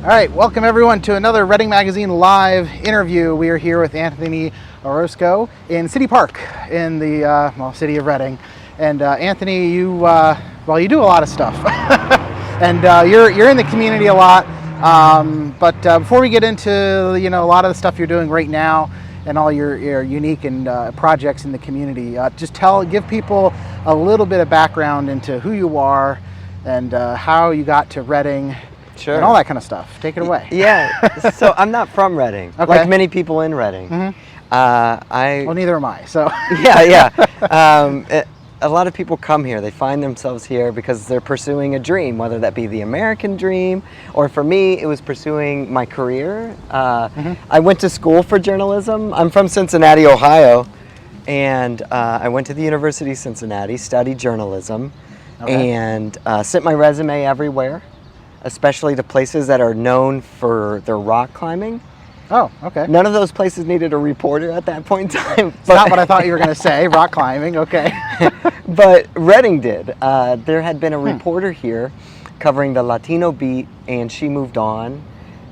All right, welcome everyone to another Reading Magazine live interview. We are here with Anthony Orozco in City Park in the city of Reading. And Anthony, you do a lot of stuff, and you're in the community a lot. But before we get into a lot of the stuff you're doing right now and all your unique and projects in the community, just give people a little bit of background into who you are and how you got to Reading. Sure. And all that kind of stuff. Take it away. Yeah. So I'm not from Reading, okay. Like many people in Reading. Mm-hmm. Well, neither am I. So. Yeah. A lot of people come here. They find themselves here because they're pursuing a dream, whether that be the American dream, or for me, it was pursuing my career. I went to school for journalism. I'm from Cincinnati, Ohio, and I went to the University of Cincinnati, studied journalism, and sent my resume everywhere, especially to places that are known for their rock climbing. Oh, okay. None of those places needed a reporter at that point in time. It's not what I thought you were going to say, rock climbing, okay. But Reading did. There had been a reporter here covering the Latino beat, and she moved on,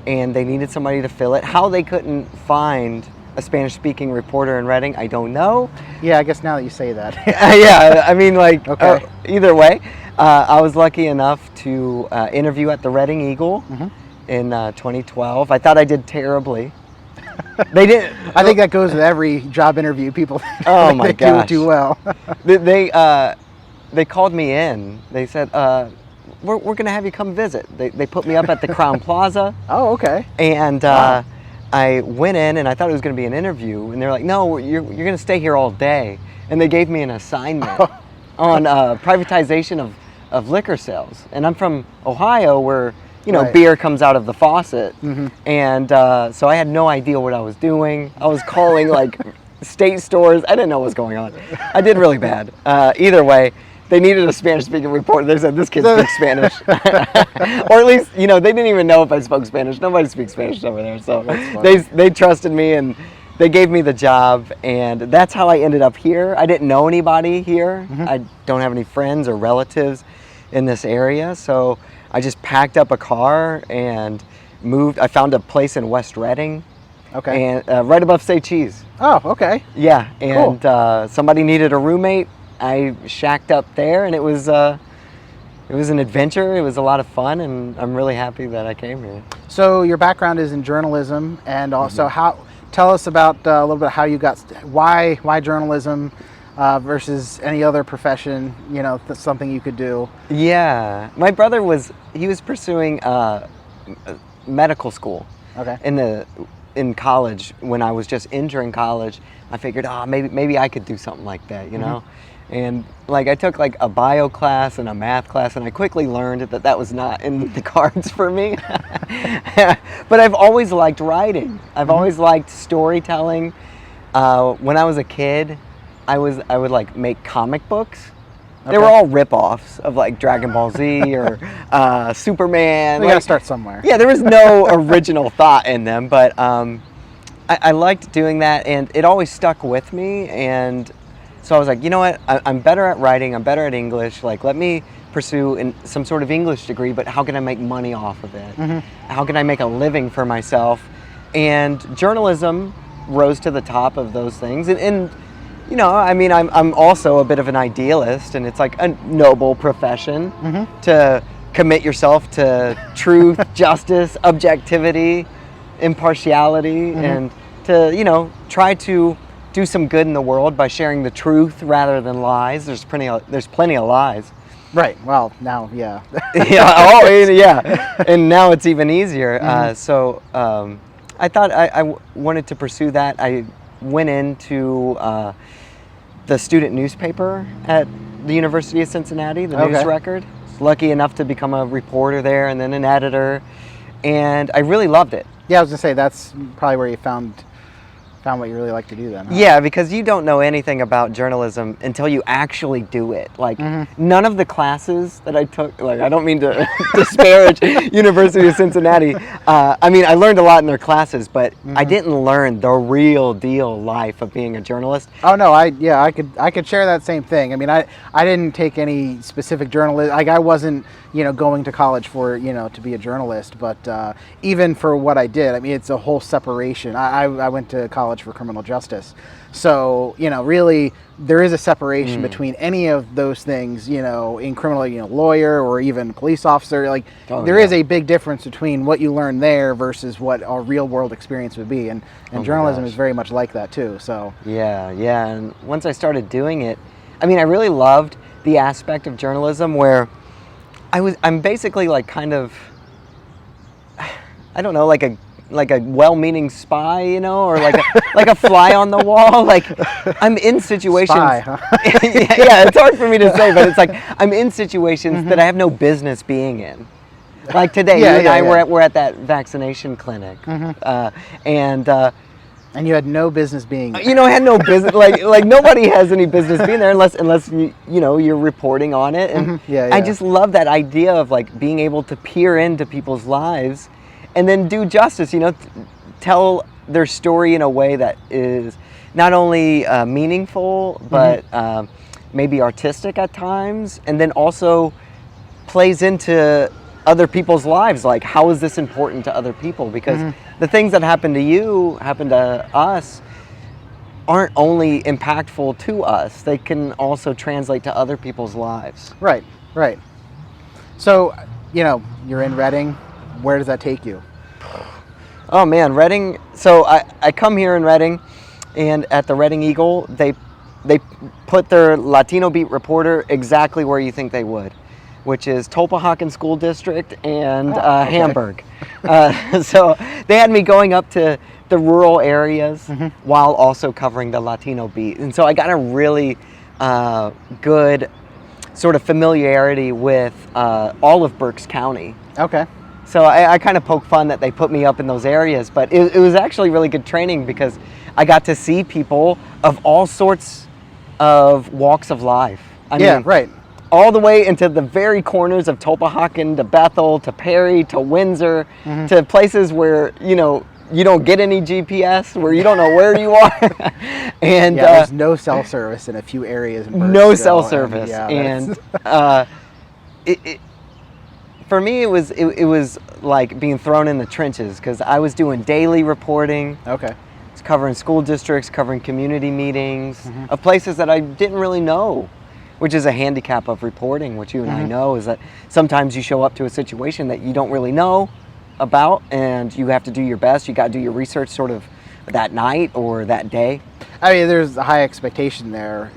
and they needed somebody to fill it. How they couldn't find a Spanish-speaking reporter in Reading, I don't know. Yeah, I guess now that you say that. Yeah, I mean, okay. Either way. I was lucky enough to interview at the Reading Eagle in 2012. I thought I did terribly. They didn't. I think that goes with every job interview. People Oh my gosh. do well. They called me in. They said, we're going to have you come visit. They put me up at the Crown Plaza. Oh, okay. And wow. I went in, and I thought it was going to be an interview. And they're like, no, you're going to stay here all day. And they gave me an assignment on privatization of liquor sales. And I'm from Ohio, where right. beer comes out of the faucet. And so I had no idea what I was doing. I was calling like state stores. I didn't know what was going on. I did really bad. Either way, they needed a Spanish-speaking reporter. They said, this kid speaks Spanish. Or at least, they didn't even know if I spoke Spanish. Nobody speaks Spanish over there. So they trusted me, and they gave me the job, and that's how I ended up here. I didn't know anybody here. I don't have any friends or relatives in this area, so I just packed up a car and moved. I found a place in West Reading, and right above Say Cheese. Oh, okay. Yeah, and cool. Somebody needed a roommate. I shacked up there, and it was an adventure. It was a lot of fun, and I'm really happy that I came here. So your background is in journalism, and also tell us about a little bit how you got, why journalism versus any other profession, that's something you could do. Yeah, my brother was pursuing medical school. Okay. In college, when I was just entering college, I figured, maybe I could do something like that, And I took a bio class and a math class, and I quickly learned that was not in the cards for me. But I've always liked writing. I've always liked storytelling. When I was a kid, I would make comic books. They were all rip-offs of Dragon Ball Z or Superman. We gotta start somewhere. Yeah, there was no original thought in them, but I liked doing that, and it always stuck with me. And so I was like, you know what? I'm better at writing. I'm better at English. Let me pursue some sort of English degree, but how can I make money off of it? How can I make a living for myself? And journalism rose to the top of those things. And I'm also a bit of an idealist, and it's a noble profession to commit yourself to truth, justice, objectivity, impartiality, and to, try to do some good in the world by sharing the truth rather than lies. There's plenty of lies. Right. Well, now, yeah. Yeah. And now it's even easier. So I thought I wanted to pursue that. I went into the student newspaper at the University of Cincinnati, the News Record. Lucky enough to become a reporter there, and then an editor, and I really loved it. Yeah, I was gonna say that's probably where you found found what you really like to do then. Huh? Yeah, because you don't know anything about journalism until you actually do it. Like, none of the classes that I took, like, I don't mean to disparage University of Cincinnati. I mean, I learned a lot in their classes, but I didn't learn the real deal life of being a journalist. Oh no, I could share that same thing. I mean, I didn't take any specific journalism. Like, I wasn't, going to college for, to be a journalist, but even for what I did, I mean, it's a whole separation. I went to college for criminal justice. So, really, there is a separation between any of those things, in criminal, lawyer or even police officer. Like, there is a big difference between what you learn there versus what our real world experience would be. And journalism is very much like that too. So yeah. And once I started doing it, I mean, I really loved the aspect of journalism where I'm basically like kind of, I don't know, like a well-meaning spy, or like a fly on the wall. Like, I'm in situations. Spy, huh? Yeah, it's hard for me to say, but it's like I'm in situations that I have no business being in. Like today, you and I we're at that vaccination clinic, and you had no business being there. I had no business. Like nobody has any business being there unless you're reporting on it. And I just love that idea of like being able to peer into people's lives and then do justice, tell their story in a way that is not only meaningful, but maybe artistic at times, and then also plays into other people's lives. Like, how is this important to other people? Because the things that happen to you, happen to us, aren't only impactful to us, they can also translate to other people's lives. Right. So, you're in Reading. Where does that take you? Oh man, Reading. So I come here in Reading, and at the Reading Eagle, they put their Latino beat reporter exactly where you think they would, which is Tulpehocken School District and Hamburg. So they had me going up to the rural areas while also covering the Latino beat. And so I got a really good sort of familiarity with all of Berks County. Okay. So I kind of poke fun that they put me up in those areas, but it was actually really good training because I got to see people of all sorts of walks of life. I mean, right. All the way into the very corners of Tulpehocken to Bethel to Perry to Windsor to places where, you don't get any GPS, where you don't know where you are. And there's no cell service in a few areas in Berks. No cell service. And for me, it was like being thrown in the trenches because I was doing daily reporting. Okay. I was covering school districts, covering community meetings of places that I didn't really know, which is a handicap of reporting, which you and I know, is that sometimes you show up to a situation that you don't really know about, and you have to do your best. You got to do your research sort of that night or that day. I mean, there's a high expectation there,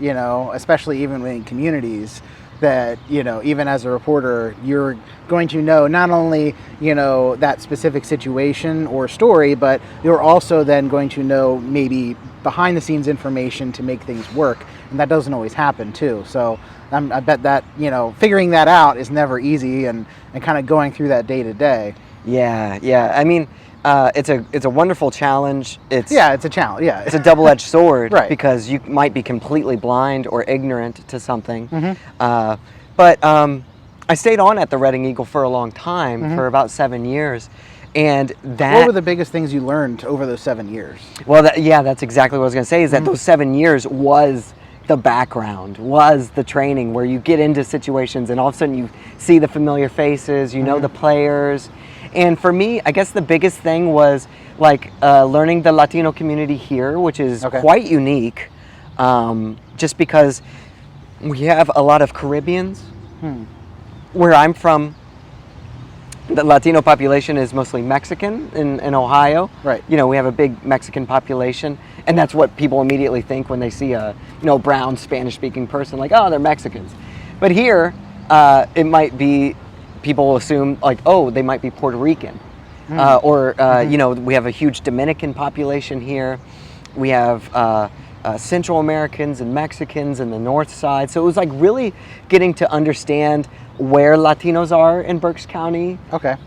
especially even in communities, that, even as a reporter, you're going to know not only, that specific situation or story, but you're also then going to know maybe behind the scenes information to make things work. And that doesn't always happen too. So I bet that, figuring that out is never easy, and kind of going through that day to day. Yeah. I mean, it's a wonderful challenge. It's a challenge. Yeah. It's a double-edged sword, right? Because you might be completely blind or ignorant to something. But I stayed on at the Reading Eagle for a long time, for about 7 years, and What were the biggest things you learned over those 7 years? Well, that's exactly what I was going to say. Is that those 7 years was the background, was the training, where you get into situations and all of a sudden you see the familiar faces, know the players. And for me, I guess the biggest thing was like learning the Latino community here, which is quite unique, just because we have a lot of Caribbeans. Where I'm from, the Latino population is mostly Mexican in Ohio. Right. We have a big Mexican population, and that's what people immediately think when they see a brown Spanish-speaking person, like, oh, they're Mexicans. But here, it might be, people assume like, oh, they might be Puerto Rican, or we have a huge Dominican population here. We have Central Americans and Mexicans in the north side. So it was like really getting to understand where Latinos are in Berks County,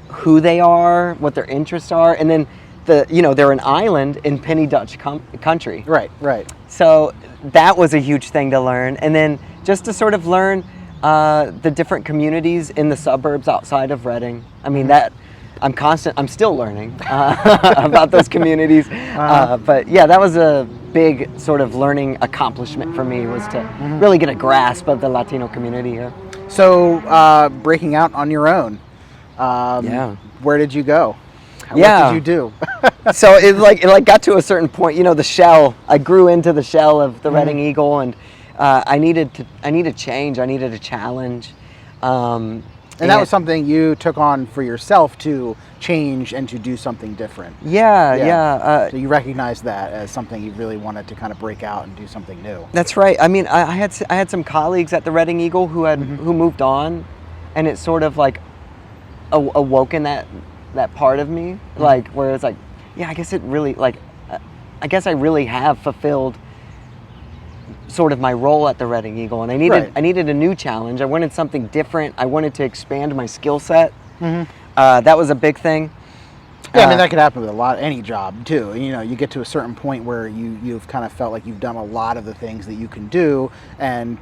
who they are, what their interests are, and then they're an island in Penny Dutch country. Right, right. So that was a huge thing to learn. And then just to sort of learn the different communities in the suburbs outside of Reading. I mean, that I'm still learning about those communities. But yeah, that was a big sort of learning accomplishment for me, was to really get a grasp of the Latino community here. So breaking out on your own, where did you go? What did you do? So it got to a certain point, the shell. I grew into the shell of the Reading Eagle, and I needed change. I needed a challenge. And that was something you took on for yourself, to change and to do something different. Yeah. So you recognized that as something you really wanted to kind of break out and do something new. That's right. I mean, I had some colleagues at the Reading Eagle who moved on, and it sort of like awoken that part of me, like where it's like, yeah, I guess it really I guess I really have fulfilled sort of my role at the Reading Eagle, and I needed a new challenge. I wanted something different. I wanted to expand my skill set. That was a big thing. Yeah, I mean, that could happen with any job too. You get to a certain point where you've kind of felt like you've done a lot of the things that you can do, and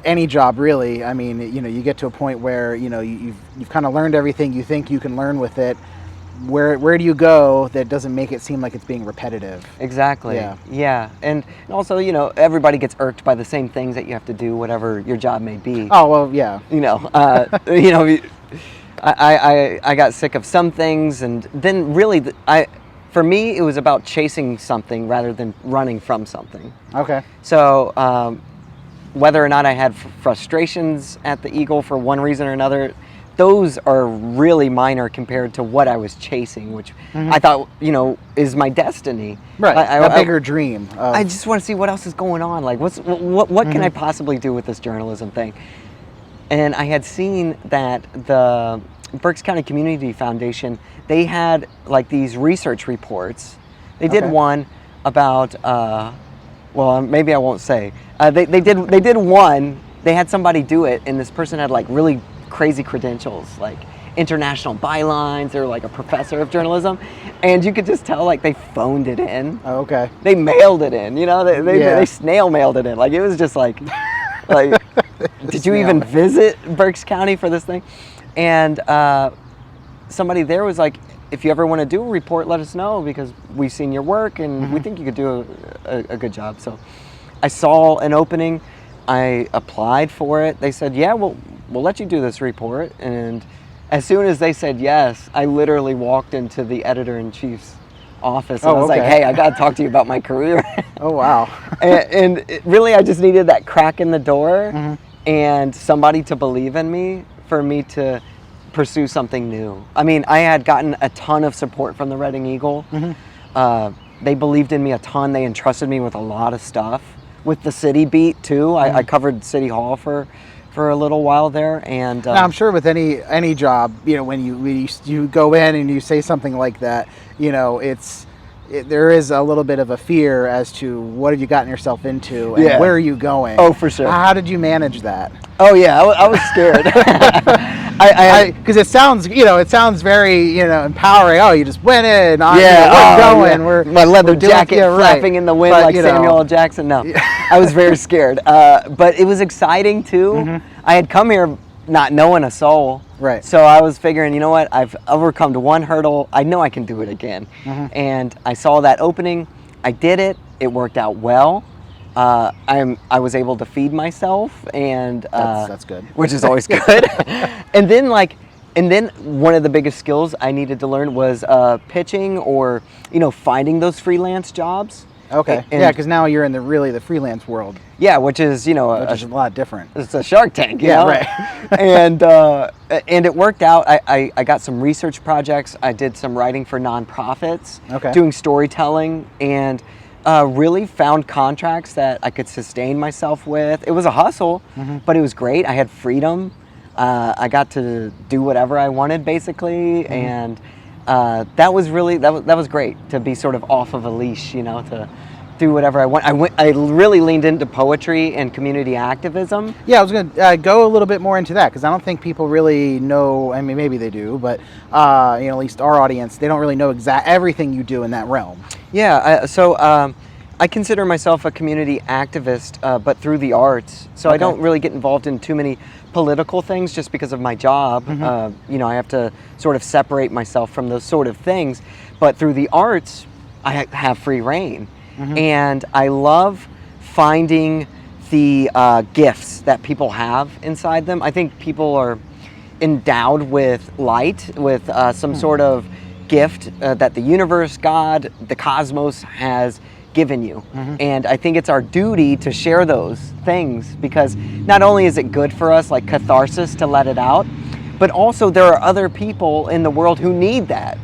any job really. I mean, you get to a point where you've kind of learned everything you think you can learn with it. Where do you go that doesn't make it seem like it's being repetitive? Exactly. Yeah. And also, everybody gets irked by the same things that you have to do, whatever your job may be. Oh well, yeah. I got sick of some things, and then really, for me, it was about chasing something rather than running from something. Okay. So whether or not I had frustrations at the Eagle for one reason or another, those are really minor compared to what I was chasing, which I thought, is my destiny. Right, a bigger dream. I just want to see what else is going on. Like, what can I possibly do with this journalism thing? And I had seen that the Berks County Community Foundation, they had like these research reports. They did one about, well, maybe I won't say. They did one. They had somebody do it, and this person had like really crazy credentials, like international bylines. They were like a professor of journalism, and you could just tell like they phoned it in. Oh, okay. They mailed it in. They snail mailed it in. Like, it was just like did you even visit Berks County for this thing? And somebody there was like, if you ever want to do a report, let us know, because we've seen your work and we think you could do a good job. So I saw an opening. I applied for it. They said, yeah, we'll let you do this report. And as soon as they said yes, I literally walked into the editor-in-chief's office, and I was like, hey, I got to talk to you about my career. Oh, wow. and really, I just needed that crack in the door and somebody to believe in me for me to pursue something new. I mean, I had gotten a ton of support from the Reading Eagle. They believed in me a ton. They entrusted me with a lot of stuff. With the city beat too, I covered City Hall for a little while there, and now, I'm sure with any job, when you go in and you say something like that, there is a little bit of a fear as to what have you gotten yourself into and where are you going. Oh, for sure. How did you manage that? Oh yeah, I was scared. Because it sounds very empowering. Oh, you just went in. We're going. We're my leather jacket flapping in the wind, but, like Samuel L. Jackson. No, I was very scared. But it was exciting too. I had come here not knowing a soul. Right. So I was figuring, you know what? I've overcome one hurdle. I know I can do it again. And I saw that opening. I did it. It worked out well. I was able to feed myself, and that's good, which is always good. And then one of the biggest skills I needed to learn was pitching, or finding those freelance jobs. Okay. Yeah, because now you're in the freelance world. Yeah, which is a lot different. It's a Shark Tank, you know? Right. And it worked out. I got some research projects. I did some writing for nonprofits, doing storytelling, and really found contracts that I could sustain myself with. It was a hustle, but it was great. I had freedom. I got to do whatever I wanted, basically, and that was great to be sort of off of a leash, to do whatever I want. I really leaned into poetry and community activism. Yeah, I was going to go a little bit more into that because I don't think people really know. I mean, maybe they do, but you know, at least our audience, they don't really know everything you do in that realm. Yeah, I consider myself a community activist, but through the arts. So I don't really get involved in too many political things just because of my job. You know, I have to sort of separate myself from those sort of things. But through the arts, I have free reign. And I love finding the gifts that people have inside them. I think people are endowed with light, with some sort of gift that the universe, God, the cosmos has given you. And I think it's our duty to share those things, because not only is it good for us, like catharsis, to let it out, but also there are other people in the world who need that.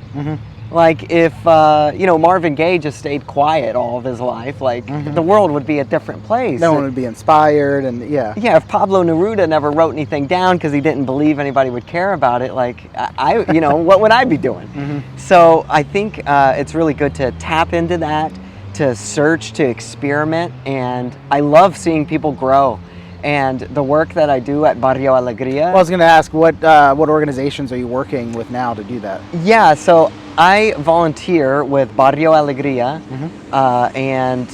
Like if you know, Marvin Gaye just stayed quiet all of his life, like the world would be a different place. No one would be inspired, and yeah, if Pablo Neruda never wrote anything down because he didn't believe anybody would care about it, like you know, what would I be doing? So I think it's really good to tap into that, to search, to experiment, and I love seeing people grow. And the work that I do at Barrio Algeria. Well, I was going to ask, what organizations are you working with now to do that? Yeah, so I volunteer with Barrio Algeria, and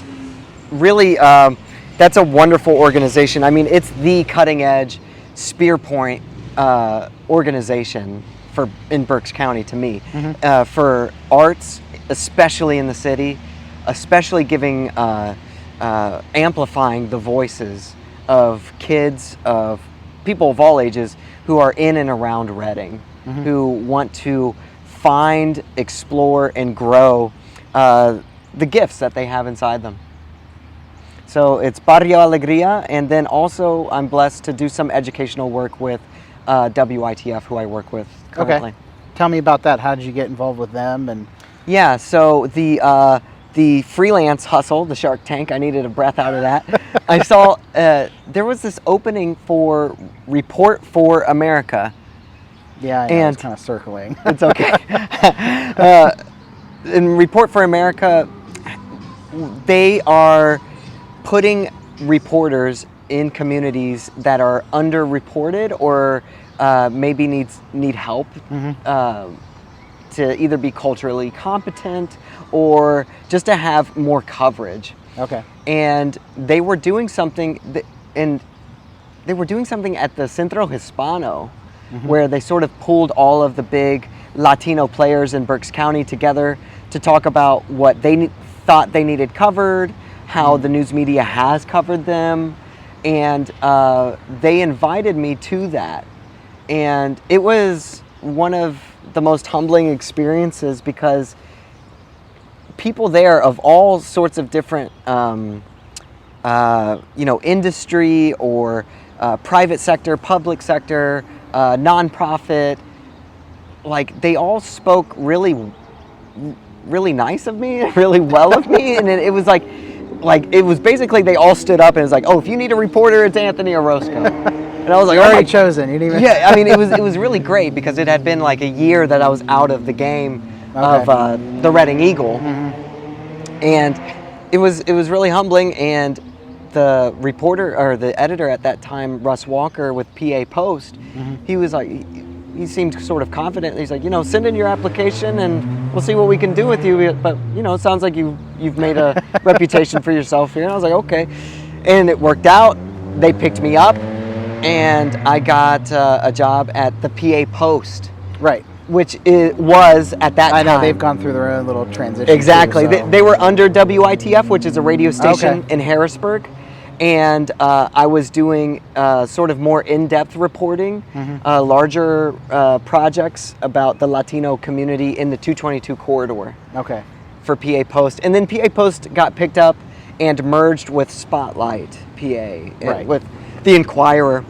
really that's a wonderful organization. I mean, it's the cutting edge spear point organization in Berks County to me, for arts, especially in the city, especially giving amplifying the voices of kids, of people of all ages who are in and around Reading, who want to find, explore, and grow the gifts that they have inside them. So it's Barrio Algeria, and then also I'm blessed to do some educational work with WITF, who I work with currently. Okay. Tell me about that. How did you get involved with them? And yeah, so the freelance hustle, the Shark Tank, I needed a breath out of that. I saw there was this opening for Report for America. Yeah, I know, and it's kind of circling. It's okay. In Report for America, they are putting reporters in communities that are underreported or maybe need help to either be culturally competent or just to have more coverage. Okay. And they were doing something, at the Centro Hispano, where they sort of pulled all of the big Latino players in Berks County together to talk about what they thought they needed covered, how the news media has covered them, and they invited me to that. And it was one of the most humbling experiences, because people there of all sorts of different, you know, industry or private sector, public sector, nonprofit, like they all spoke really nice of me, really well of me, and it was like it was basically they all stood up and it was like, oh, if you need a reporter, it's Anthony Orozco. And I was like, you're already chosen. You didn't even... Yeah, I mean, it was really great, because it had been like a year that I was out of the game of the Reading Eagle, and it was really humbling. And the reporter, or the editor at that time, Russ Walker with PA Post, he was like, he seemed sort of confident. He's like, you know, send in your application and we'll see what we can do with you. But you know, it sounds like you've made a reputation for yourself here. And I was like, okay, and it worked out. They picked me up, and I got a job at the PA Post. Right. Which was at that time. I know, they've gone through their own little transition. Exactly. Too, so. They were under WITF, which is a radio station in Harrisburg. And I was doing sort of more in-depth reporting, larger projects about the Latino community in the 222 corridor. Okay. For PA Post. And then PA Post got picked up and merged with Spotlight PA, with the Inquirer.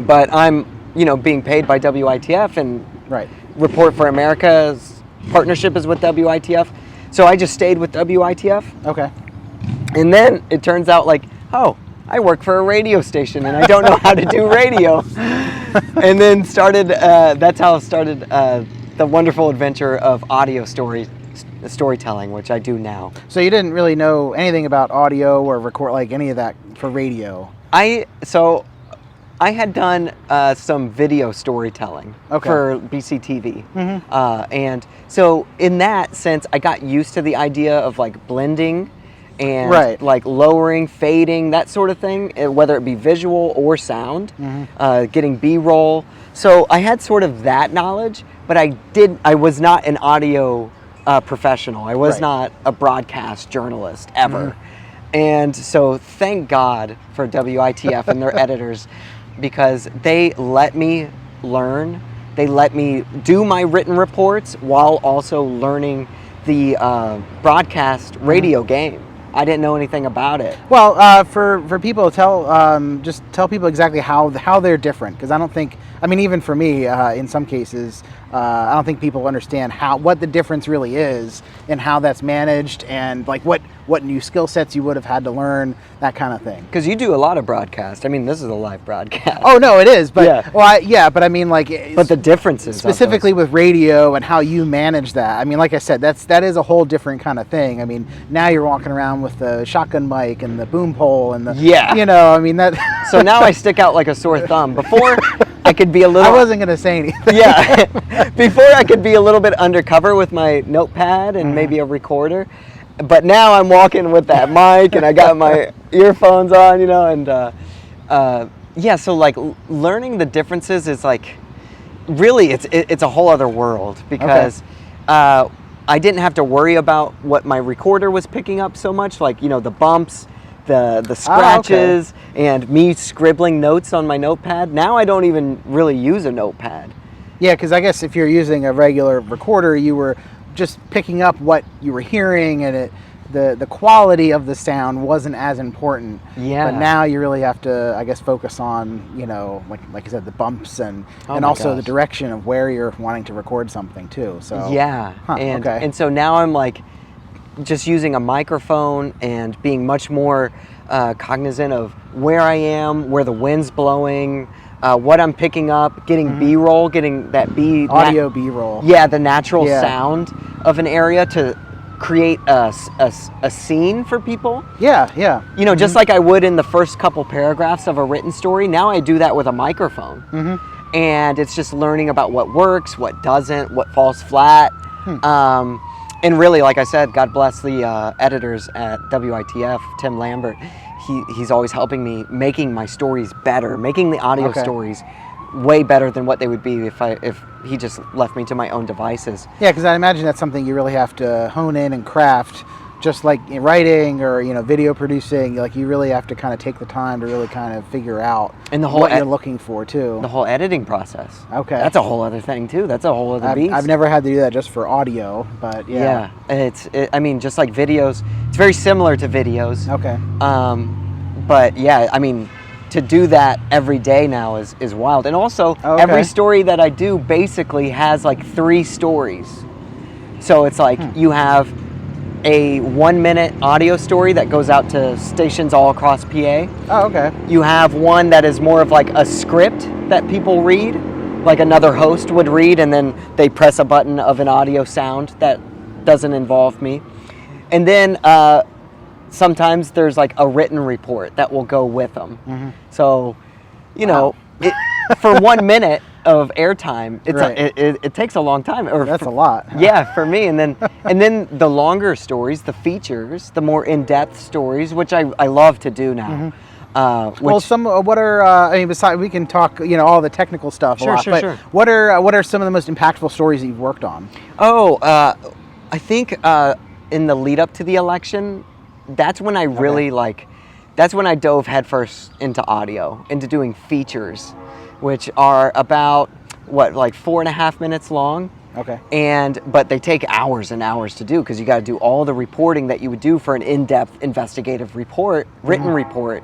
But I'm, you know, being paid by WITF, and Report for America's partnership is with WITF. So I just stayed with WITF. Okay. And then it turns out like, oh, I work for a radio station and I don't know how to do radio. And then started, that's how I started the wonderful adventure of audio storytelling, which I do now. So you didn't really know anything about audio or record, like any of that for radio? I had done some video storytelling for BCTV. And so in that sense, I got used to the idea of like blending and like lowering, fading, that sort of thing, whether it be visual or sound, getting B-roll. So I had sort of that knowledge, but I was not an audio professional. I was not a broadcast journalist ever. And so thank God for WITF and their editors, because they let me learn. They let me do my written reports while also learning the broadcast radio game. I didn't know anything about it. Well, for people, just tell people exactly how they're different, because I don't think, I mean, even for me, in some cases, I don't think people understand what the difference really is and how that's managed, and like what new skill sets you would have had to learn, that kind of thing. Because you do a lot of broadcast. I mean, this is a live broadcast. Oh no, it is. But but I mean, like, but the differences specifically with radio and how you manage that. I mean, like I said, that is a whole different kind of thing. I mean, now you're walking around with the shotgun mic and the boom pole and the you know, I mean that. So now I stick out like a sore thumb. Before I could be a little. I wasn't gonna say anything. Before I could be a little bit undercover with my notepad and maybe a recorder, but now I'm walking with that mic and I got my earphones on, you know, and so like learning the differences is like really it's a whole other world, because I didn't have to worry about what my recorder was picking up so much, like, you know, the bumps, the scratches, and me scribbling notes on my notepad. Now I don't even really use a notepad. Yeah, because I guess if you're using a regular recorder, you were just picking up what you were hearing, and the quality of the sound wasn't as important. Yeah. But now you really have to, I guess, focus on, you know, like I said, the bumps and also the direction of where you're wanting to record something too. So and so now I'm like just using a microphone and being much more cognizant of where I am, where the wind's blowing, what I'm picking up, getting B-roll, getting that audio B-roll. Yeah, the natural sound of an area to create a scene for people. Yeah. You know, just like I would in the first couple paragraphs of a written story, now I do that with a microphone. And it's just learning about what works, what doesn't, what falls flat. And really, like I said, God bless the editors at WITF, Tim Lambert. He's always helping me, making my stories better, making the audio stories way better than what they would be if he just left me to my own devices. Yeah, because I imagine that's something you really have to hone in and craft, just like in writing or, you know, video producing. Like, you really have to kind of take the time to really kind of figure out what you're looking for too. The whole editing process. Okay. That's a whole other thing too. That's a whole other beast. I've never had to do that just for audio, but yeah. Yeah, I mean, just like videos, it's very similar to videos. Okay. But yeah, I mean, to do that every day now is wild. And also, every story that I do basically has like 3 stories. So it's like you have a 1-minute audio story that goes out to stations all across PA. Oh, okay. You have one that is more of like a script that people read, like another host would read, and then they press a button of an audio sound that doesn't involve me. And then sometimes there's like a written report that will go with them. So, you know, for 1 minute of airtime, it takes a long time. That's a lot. Yeah, for me. And then the longer stories, the features, the more in-depth stories, which I love to do now. Well, what are I mean, besides, we can talk, you know, all the technical stuff. Sure. What are some of the most impactful stories that you've worked on? I think in the lead up to the election, that's when I really that's when I dove headfirst into audio, into doing features, which are about, like 4.5 minutes long. Okay. But they take hours and hours to do, because you got to do all the reporting that you would do for an in-depth investigative report, written report.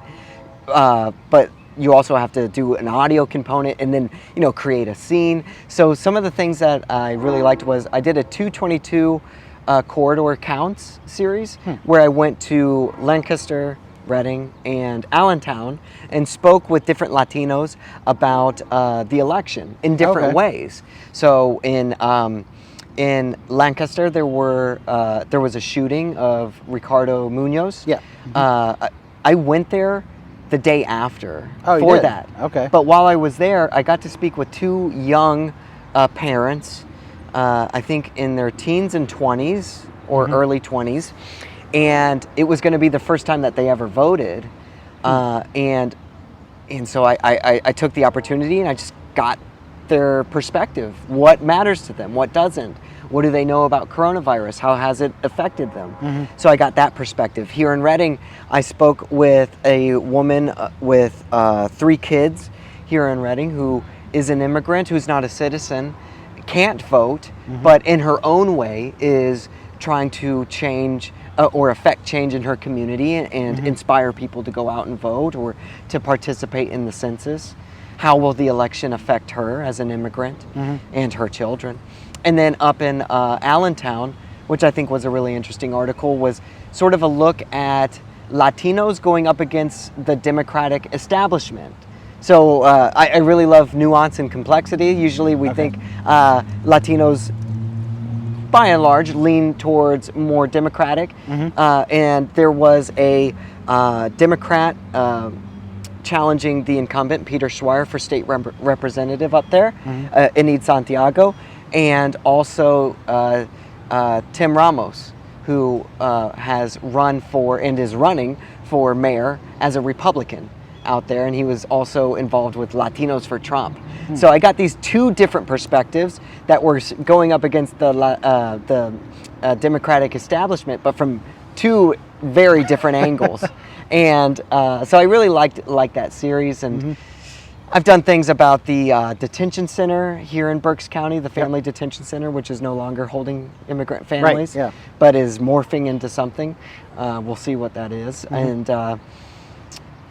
But you also have to do an audio component and then, you know, create a scene. So some of the things that I really liked was I did a 222 corridor counts series where I went to Lancaster, Reading, and Allentown and spoke with different Latinos about the election in different ways. So in in Lancaster, there was a shooting of Ricardo Munoz. Yeah. I went there the day after Oh, you for did? that. Okay. But while I was there, I got to speak with two young parents, I think in their teens and 20s or early 20s, and it was going to be the first time that they ever voted, and so I took the opportunity and I just got their perspective. What matters to them? What doesn't? What do they know about coronavirus? How has it affected them? So I got that perspective. Here in Reading, I spoke with a woman with 3 kids here in Reading who is an immigrant, who's not a citizen, can't vote, but in her own way is trying to change or affect change in her community and inspire people to go out and vote or to participate in the census. How will the election affect her as an immigrant and her children? And then up in Allentown, which I think was a really interesting article, was sort of a look at Latinos going up against the Democratic establishment. So I really love nuance and complexity. Usually we think Latinos, by and large, lean towards more Democratic. And there was a Democrat challenging the incumbent, Peter Schweier, for state representative up there, Enid Santiago, and also Tim Ramos, who has run for and is running for mayor as a Republican out there, and he was also involved with Latinos for Trump. So I got these 2 different perspectives that were going up against the Democratic establishment, but from 2 very different angles. And so I really liked that series, and I've done things about the detention center here in Berks County, the Family Detention Center, which is no longer holding immigrant families, but is morphing into something. We'll see what that is. And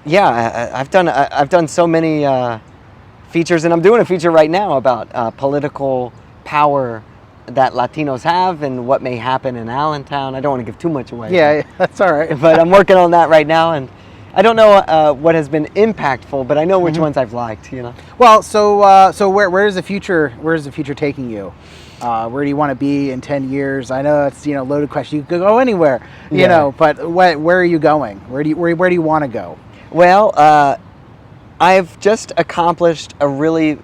I've done so many features, and I'm doing a feature right now about political power that Latinos have and what may happen in Allentown. I don't want to give too much away. Yeah, that's all right. But I'm working on that right now, and I don't know what has been impactful, but I know which ones I've liked. Well, so where is the future? Where is the future taking you? Where do you want to be in 10 years? I know it's loaded question. You could go anywhere, you know, but where are you going? Where do you want to go? Well, I've just accomplished a really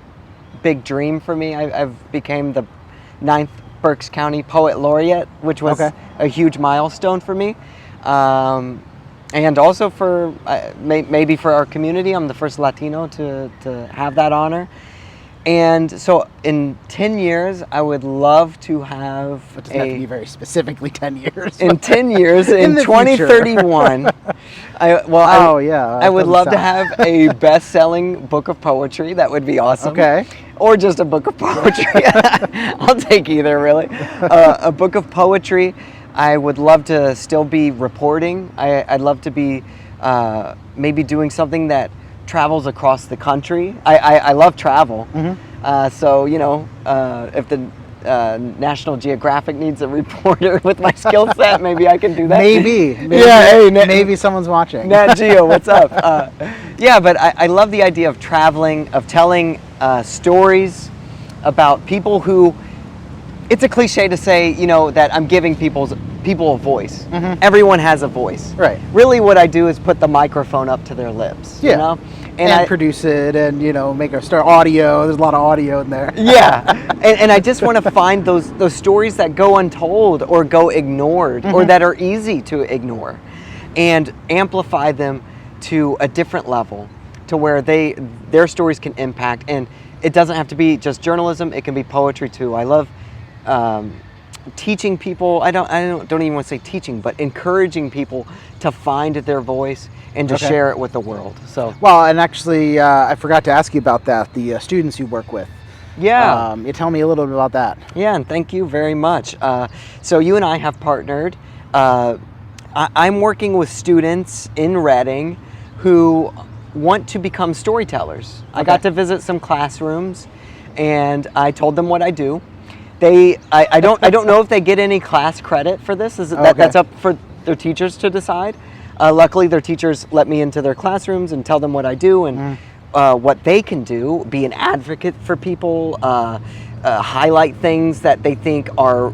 big dream for me. I've became the 9th Berks County Poet Laureate, which was a huge milestone for me. And also for maybe for our community, I'm the first Latino to have that honor. And so in 10 years, I would love to have It doesn't have to be very specifically 10 years. In 10 years, in 2031, I would love to have a best-selling book of poetry. That would be awesome. Okay. Or just a book of poetry. I'll take either, really. A book of poetry. I would love to still be reporting. I'd love to be maybe doing something that travels across the country. I love travel. So, if the National Geographic needs a reporter with my skill set, maybe I can do that. Maybe. Maybe someone's watching. Nat Geo, what's up? But I love the idea of traveling, of telling stories about people who, it's a cliche to say, that I'm giving people a voice. Everyone has a voice. Right. Really what I do is put the microphone up to their lips. And produce it and, make a start audio. There's a lot of audio in there. And I just want to find those stories that go untold or go ignored or that are easy to ignore and amplify them to a different level to where their stories can impact. And it doesn't have to be just journalism. It can be poetry too. I love teaching people. I don't even want to say teaching, but encouraging people to find their voice and to share it with the world. So well, and actually, I forgot to ask you about that. The students you work with. You tell me a little bit about that. Yeah, and thank you very much. So you and I have partnered. I'm working with students in Reading who want to become storytellers. I got to visit some classrooms, and I told them what I do. I don't know if they get any class credit for this. That's up for their teachers to decide. Luckily, their teachers let me into their classrooms and tell them what I do and what they can do. Be an advocate for people, highlight things that they think are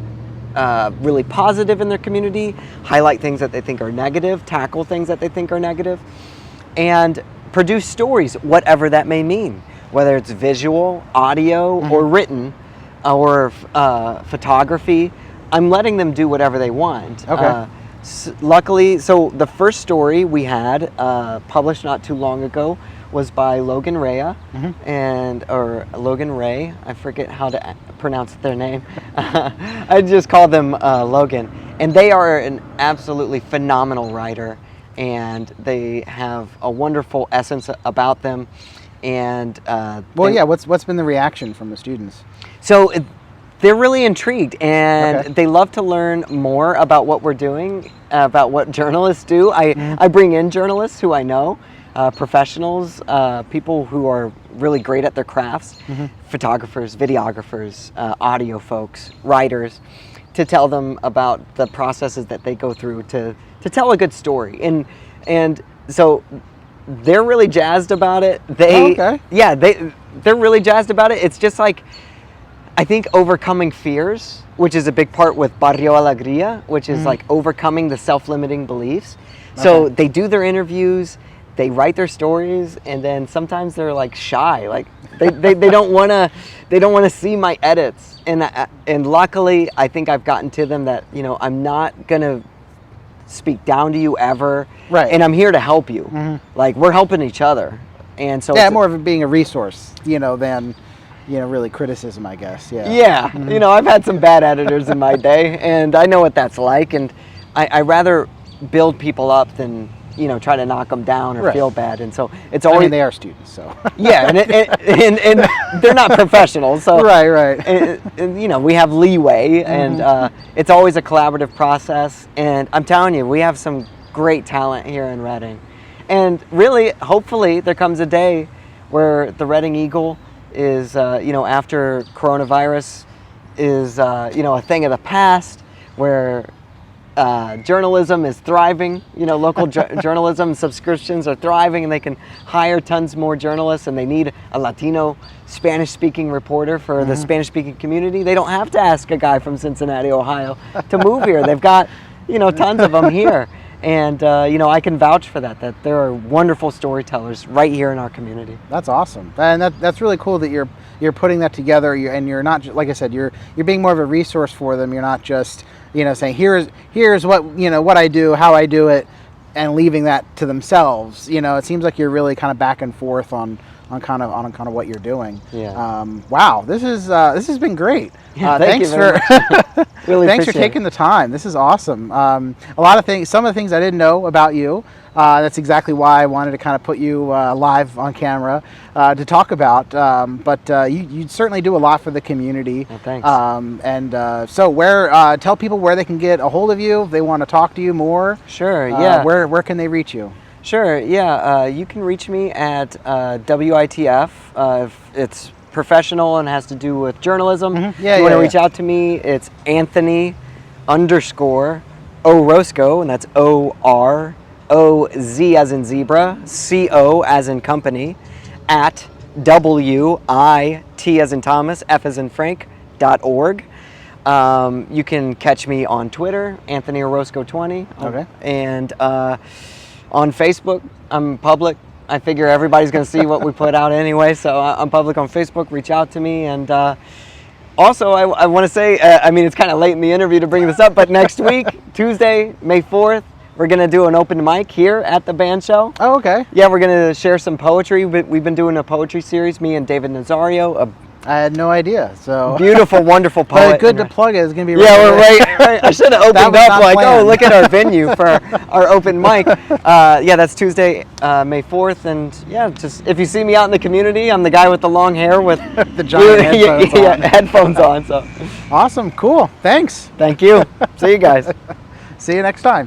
really positive in their community, highlight things that they think are negative, tackle things that they think are negative, and produce stories, whatever that may mean, whether it's visual, audio, or written, or photography. I'm letting them do whatever they want. Okay. Luckily, so the first story we had published not too long ago was by Logan Rea, or Logan Ray. I forget how to pronounce their name. I just call them Logan. And they are an absolutely phenomenal writer, and they have a wonderful essence about them. And what's been the reaction from the students? So they're really intrigued, and they love to learn more about what we're doing, about what journalists do. I bring in journalists who I know, professionals, people who are really great at their crafts, photographers, videographers, audio folks, writers, to tell them about the processes that they go through to tell a good story. And so they're really jazzed about it. They're really jazzed about it. It's just like, I think overcoming fears, which is a big part with Barrio Algeria, which is like overcoming the self-limiting beliefs. So they do their interviews, they write their stories, and then sometimes they're like shy, like they don't want to see my edits. And luckily, I think I've gotten to them that, you know, I'm not gonna speak down to you ever, and I'm here to help you. Like, we're helping each other, and so more of it being a resource, you know, than, you know, really criticism, I guess. You know, I've had some bad editors in my day, and I know what that's like, and I rather build people up than, you know, try to knock them down or feel bad. And so it's always, I mean, they are students, so and they're not professionals, so right. And you know, we have leeway, and it's always a collaborative process. And I'm telling you, we have some great talent here in Reading, and really, hopefully, there comes a day where the Reading Eagle is, you know, after coronavirus is, you know, a thing of the past, where journalism is thriving, you know, local journalism subscriptions are thriving, and they can hire tons more journalists, and they need a Latino Spanish-speaking reporter for the Spanish-speaking community. They don't have to ask a guy from Cincinnati, Ohio to move here. They've got, you know, tons of them here. And, you know, I can vouch for that there are wonderful storytellers right here in our community. That's awesome. And that's really cool that you're putting that together, and you're not, like I said, you're being more of a resource for them. You're not just, you know, saying, here's what, you know, what I do, how I do it, and leaving that to themselves. You know, it seems like you're really kind of back and forth on kind of what you're doing. Wow, this has been great. Thanks for really thanks for taking the time. This is awesome. A lot of things, some of the things I didn't know about you. That's exactly why I wanted to kind of put you live on camera to talk about. But you certainly do a lot for the community. Thanks. So tell people where they can get a hold of you if they want to talk to you more. Sure. Where can they reach you? Sure, you can reach me at WITF if it's professional and has to do with journalism. If you want to reach out to me, it's Anthony _Orozco, and that's OROZ as in zebra, CO as in company, at WIT as in Thomas, F as in Frank.org. You can catch me on Twitter, Anthony Orozco 20. And on Facebook, I'm public. I figure everybody's going to see what we put out anyway, so I'm public on Facebook. Reach out to me. And also, I want to say, I mean, it's kind of late in the interview to bring this up, but next week, Tuesday, May 4th, we're going to do an open mic here at the band show. Oh, okay. Yeah, we're going to share some poetry. We've been doing a poetry series, me and David Nazario, I had no idea. So beautiful, wonderful poet. But good to plug it. It's going to be we're right. I should have opened up like, planned. Oh, look at our venue for our open mic. That's Tuesday, May 4th. And yeah, just if you see me out in the community, I'm the guy with the long hair with the giant headphones on. Headphones on. So awesome. Cool. Thanks. Thank you. See you guys. See you next time.